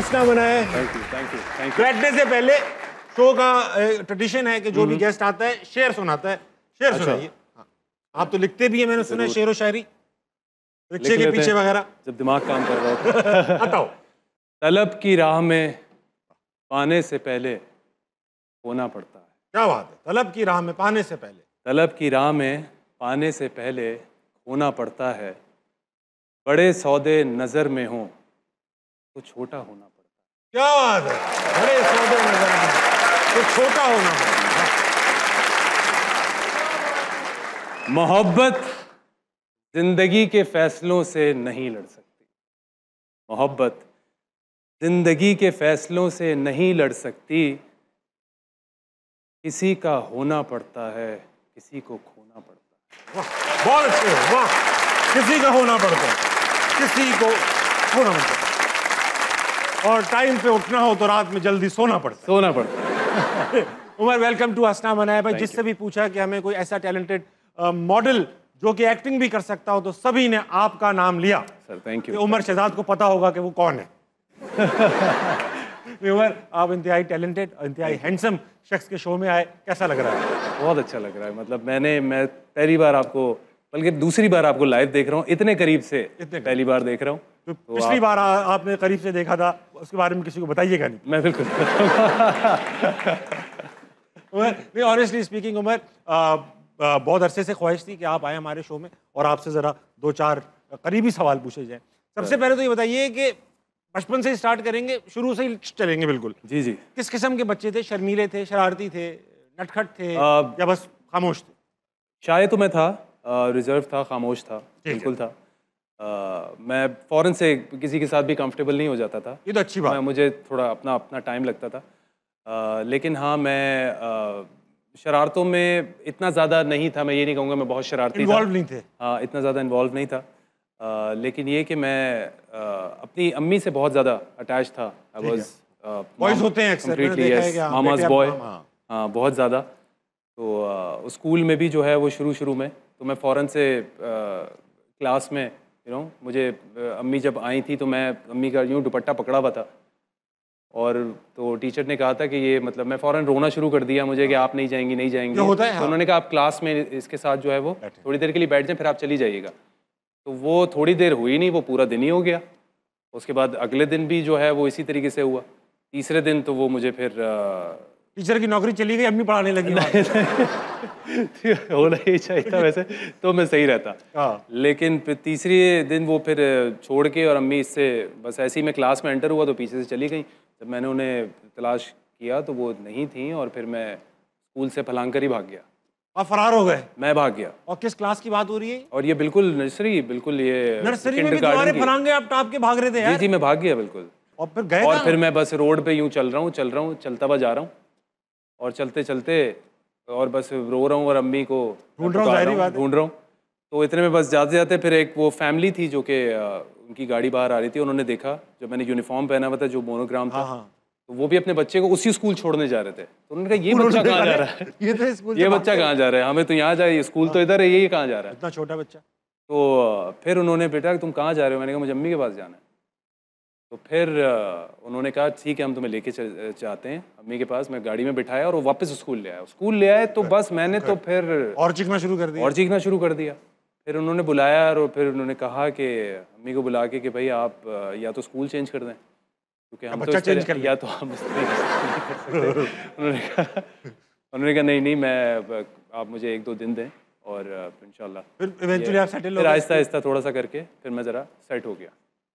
हंसना बनाए। Thank you thank you thank you. बैठने से पहले शो का ट्रेडिशन है कि जो भी गेस्ट आता है शेर सुनाता है। शेर सुनाइए। आप तो लिखते भी हैं, मैंने सुना है, शेर व शायरी रिक्शे के पीछे वगैरह, जब दिमाग काम कर रहा होता। बताओ। तलब की राह में पाने से पहले खोना पड़ता है। क्या बात है, तलब की राह में पाने से पहले। तलब की राह में पाने से पहले खोना पड़ता है। बड़े सौदे नज़र में हो तो छोटा होना पड़ता है। क्या बात है, बड़े सौदे नजर में तो छोटा होना पड़ता है। मोहब्बत जिंदगी के फैसलों से नहीं लड़ सकती। मोहब्बत जिंदगी के फैसलों से नहीं लड़ सकती। किसी का होना पड़ता है, किसी को खोना पड़ता है। वाह, बहुत अच्छे हो, वाह। किसी का होना पड़ता है, किसी को होना पड़ता है। और टाइम पे उठना हो तो रात में जल्दी सोना पड़ता है। सोना पड़ता है। उमर, वेलकम टू हंसना बनाए। भाई, जिससे भी पूछा कि हमें कोई ऐसा टैलेंटेड मॉडल जो कि एक्टिंग भी कर सकता हो, तो सभी ने आपका नाम लिया। Sir thank you. Umar Shahzad को पता होगा कि वो कौन है। उमर, आप इंतहाई टैलेंटेड, इंतहाई हैंडसम शख्स के शो में आए, कैसा लग रहा है? बहुत अच्छा लग रहा है। मतलब मैं पहली बार आपको, बल्कि दूसरी बार आपको लाइव देख रहा हूँ, इतने करीब से पहली बार देख रहा हूँ। तो पिछली बार आपने करीब से देखा था, उसके बारे में किसी को बताइएगा नहीं। मैं बिल्कुल उमर, नहीं, ऑनेस्टली स्पीकिंग उमर, बहुत अरसे से ख्वाहिश थी कि आप आए हमारे शो में और आपसे ज़रा दो चार करीबी सवाल पूछे जाएं। सबसे पहले तो ये बताइए कि बचपन से स्टार्ट करेंगे, शुरू से ही चलेंगे बिल्कुल। जी जी। किस किस्म के बच्चे थे? शर्मीले थे, शरारती थे, नटखट थे, या बस खामोश थे? शायद तो मैं था, रिजर्व था, खामोश था, बिल्कुल था। मैं फ़ौरन से किसी के साथ भी कंफर्टेबल नहीं हो जाता था। ये तो अच्छी बात। मुझे थोड़ा अपना टाइम लगता था। लेकिन हाँ, मैं शरारतों में इतना ज़्यादा नहीं था। मैं ये नहीं कहूँगा मैं बहुत शरारती था। इन्वॉल्व नहीं थे? हाँ, इतना ज़्यादा इन्वॉल्व नहीं था। लेकिन ये कि मैं अपनी अम्मी से बहुत ज़्यादा अटैच था। आई वाज बॉयज़ होते हैं अक्सर, मैंने देखा है कि हाँ, मामाज़ बेटे बॉय। हाँ। हाँ, बहुत ज़्यादा। तो स्कूल में भी जो है वो शुरू में तो मैं फ़ौरन से क्लास में मुझे अम्मी जब आई थी तो मैं अम्मी का यूँ दुपट्टा पकड़ा हुआ था, और तो टीचर ने कहा था कि ये मतलब मैं फ़ौरन रोना शुरू कर दिया मुझे कि आप नहीं जाएंगी नहीं जाएंगी। होता है, तो हाँ। उन्होंने कहा आप क्लास में इसके साथ जो है वो थोड़ी देर के लिए बैठ जाएं, फिर आप चली जाइएगा। तो वो थोड़ी देर हुई नहीं, वो पूरा दिन ही हो गया। उसके बाद अगले दिन भी जो है वो इसी तरीके से हुआ। तीसरे दिन तो वो मुझे फिर टीचर की नौकरी चली गई, अम्मी पढ़ाने लगी। होना ही चाहिए था वैसे तो मैं सही रहता। हाँ। लेकिन फिर तीसरे दिन वो फिर छोड़ के, और अम्मी इससे बस ऐसे ही मैं क्लास में एंटर हुआ तो पीछे से चली गई। जब मैंने उन्हें तलाश किया तो वो नहीं थी, और फिर मैं स्कूल से फलांग कर ही भाग गया। आप फरार हो गए? मैं भाग गया। और किस क्लास की बात हो रही है? और ये बिल्कुल नर्सरी, बिल्कुल ये नर्सरी में भी तुम्हारे फलांगे आप टाप के भाग रहे थे यार? जी मैं भाग गया बिल्कुल। और फिर गए? और फिर मैं बस रोड पे यूँ चल रहा हूँ, चलता हुआ जा रहा हूँ, और चलते चलते और बस रो रहा हूँ और अम्मी को ढूंढ रहा हूँ, ढूंढ रहा हूँ। तो इतने में बस जाते जाते फिर एक वो फैमिली थी जो कि उनकी गाड़ी बाहर आ रही थी। उन्होंने देखा जो मैंने यूनिफॉर्म पहना हुआ था, जो मोनोग्राम था। तो वो भी अपने बच्चे को उसी स्कूल छोड़ने जा रहे थे। तो उन्होंने कहा ये बच्चा कहाँ जा रहा है, ये बच्चा कहाँ जा रहा है, हमें तो यहाँ जाए, स्कूल तो इधर है, ये कहाँ जा रहा है, इतना छोटा बच्चा। तो फिर उन्होंने, बेटा तुम कहाँ जा रहे हो? मैंने कहा मुझे अम्मी के पास जाना है। तो फिर उन्होंने कहा ठीक है हम तुम्हें लेके जाते हैं अम्मी के पास। मैं गाड़ी में बिठाया और वो वापस स्कूल ले आया। स्कूल ले आए तो बस मैंने तो फिर और चीखना शुरू कर दिया। फिर उन्होंने बुलाया और फिर उन्होंने कहा कि अम्मी को बुला के कि भाई आप या तो स्कूल चेंज कर दें, क्योंकि हम तो चेंज कर, या तो हम उन्होंने कहा नहीं मैं, आप मुझे 1-2 दिन दें और इंशाल्लाह फिर इवेंचुअली आप सेटल हो गए। फिर आहिस्ता आहिस्ता थोड़ा सा करके फिर मैं ज़रा सेट हो गया।